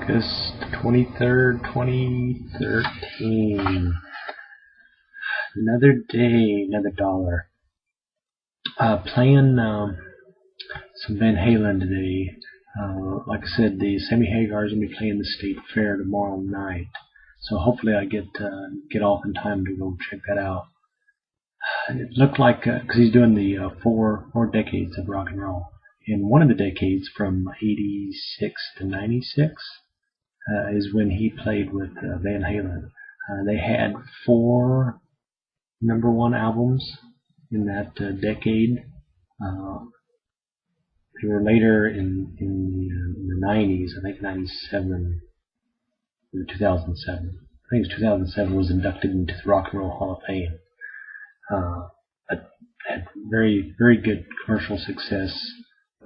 August 23rd, 2013. Another day, another dollar. Playing some Van Halen today. Like I said, the Sammy Hagar is going to be playing the State Fair tomorrow night. So hopefully I get off in time to go check that out. It looked like, because he's doing the four decades of rock and roll. In one of the decades, from 86 to 96, is when he played with Van Halen. They had 4 #1 albums in that decade. They were later in the 90s, I think 97 or 2007. I think it was 2007 was inducted into the Rock and Roll Hall of Fame. But had very, very good commercial success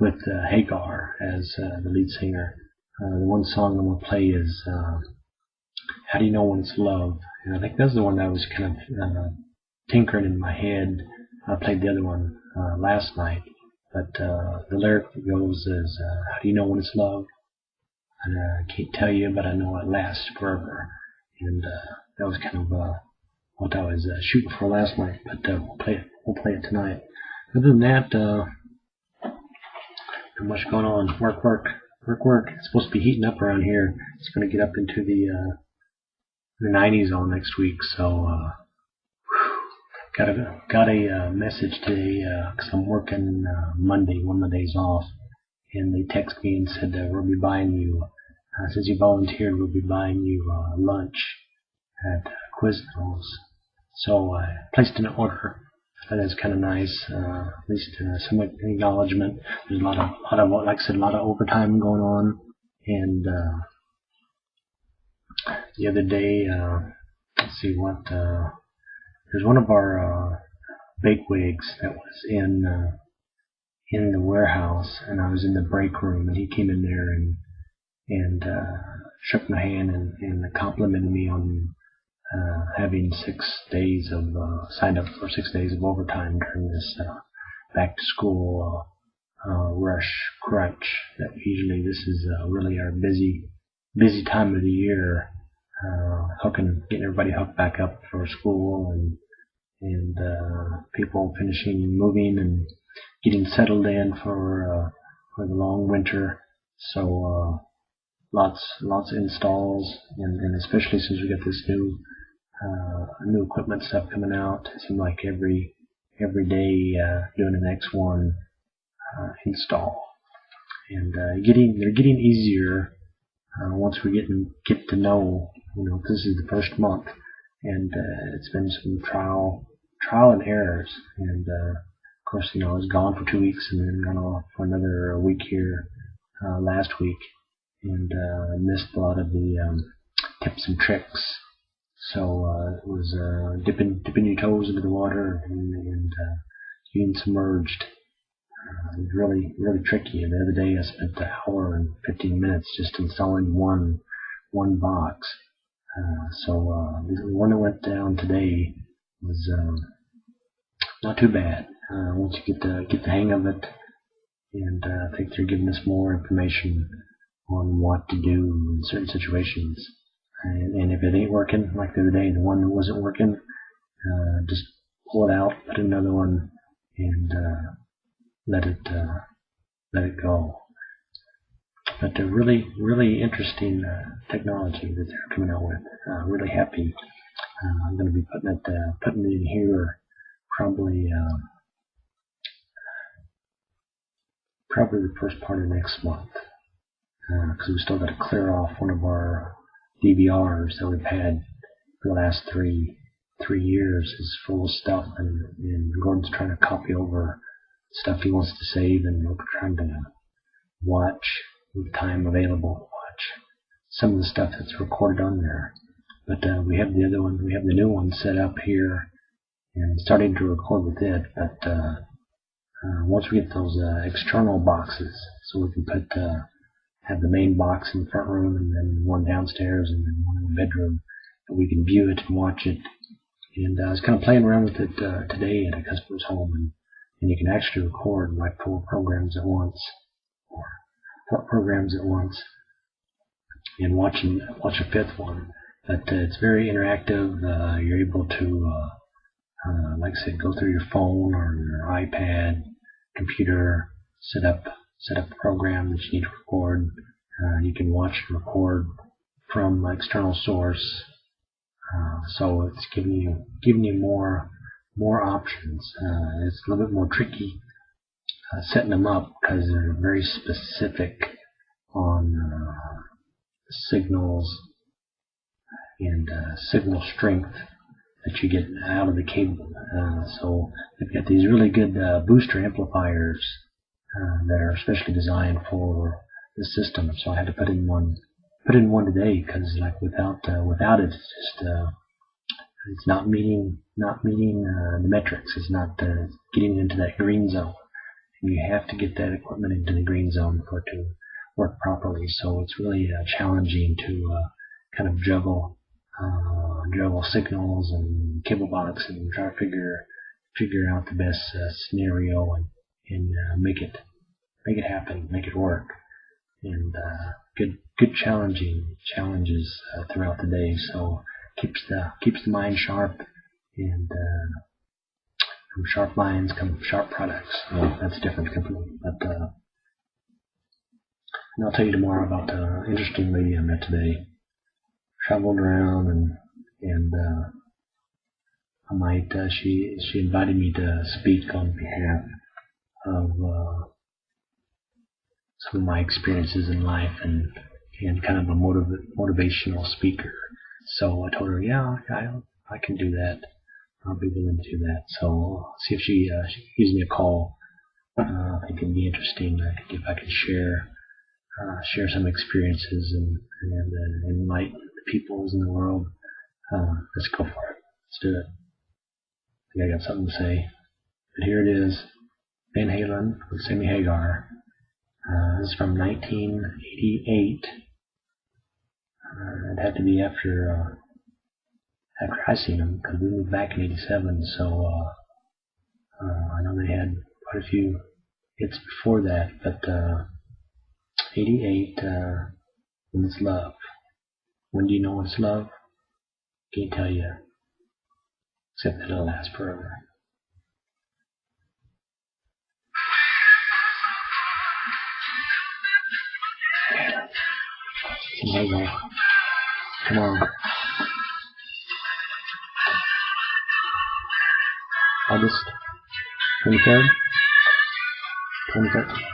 with Hagar as the lead singer. The one song I'm going to play is How Do You Know When It's Love? And I think that's the one that was kind of tinkering in my head. I played the other one last night. But the lyric that goes is, how do you know when it's love? And I can't tell you, but I know it lasts forever. And that was kind of what I was shooting for last night. But we'll play it tonight. Other than that, not much going on. Work. It's supposed to be heating up around here. It's going to get up into the 90s all next week. So got a message today because I'm working Monday, one of my days off, and they text me and said we'll be buying you, since you volunteered, we'll be buying you lunch at Quiznos. So I placed an order. That is kind of nice. At least some acknowledgement. There's a lot of, like I said, a lot of overtime going on. And the other day, let's see what. There's one of our bigwigs that was in the warehouse, and I was in the break room, and he came in there and shook my hand and complimented me on having 6 days of signed up for 6 days of overtime during this back to school rush crunch. That usually this is really our busy time of the year, getting everybody hooked back up for school and people moving and getting settled in for the long winter. So lots of installs, and especially since we got this new equipment stuff coming out, it seems like every day doing the next one install, and they're getting easier once we get to know. This is the first month, and it's been some trial and errors, and of course, I was gone for 2 weeks and then gone off for another week here last week, and missed a lot of the tips and tricks. So it was dipping your toes into the water and being submerged. It was really, really tricky. And the other day I spent an hour and 15 minutes just installing one box. So the one that went down today was not too bad. Once you get the hang of it, and I think they're giving us more information on what to do in certain situations. And if it ain't working, like the other day, the one that wasn't working, just pull it out, put another one, and let it go. But they're really, really interesting technology that they're coming out with. Really happy. I'm going to be putting it in here probably the first part of next month, because we still got to clear off one of our DVRs that we've had for the last three years. Is full of stuff, and Gordon's trying to copy over stuff he wants to save, and we're trying to watch with time available to watch some of the stuff that's recorded on there. But we have the other one, we have the new one set up here and starting to record with it. But once we get those external boxes, so we can have the main box in the front room, and then one downstairs, and then one in the bedroom, and we can view it and watch it. And I was kind of playing around with it today at a customer's home, and you can actually record like 4 programs at once, and watch a fifth one. But it's very interactive. You're able to, like I said, go through your phone or your iPad, computer, set up the program that you need to record. You can watch and record from external source. So it's giving you more options. It's a little bit more tricky setting them up because they're very specific on signals and signal strength that you get out of the cable. So they've got these really good booster amplifiers that are especially designed for the system. So I had to put in one today because like without it, it's just it's not meeting the metrics. It's not getting into that green zone. And you have to get that equipment into the green zone for it to work properly. So it's really challenging to kind of juggle signals and cable box and try to figure out the best scenario and make it happen, make it work. And good challenges throughout the day. So keeps the mind sharp, and from sharp minds come sharp products. Well, that's a different company, but and I'll tell you tomorrow about the interesting lady I met today. Traveled around and I might she invited me to speak on behalf of some of my experiences in life and kind of a motivational speaker. So I told her, yeah, I can do that. I'll be willing to do that. So I'll see if she gives me a call. I think it'd be interesting if I could share some experiences and enlighten the peoples in the world. Let's go for it. Let's do it. I think I got something to say. But here it is. Van Halen with Sammy Hagar. This is from 1988. It had to be after I seen them, because we moved back in '87. So I know they had quite a few hits before that, but '88. When it's love. When do you know it's love? Can't tell you. Except that it'll last forever. There you go. Come on. August 23rd? 23rd?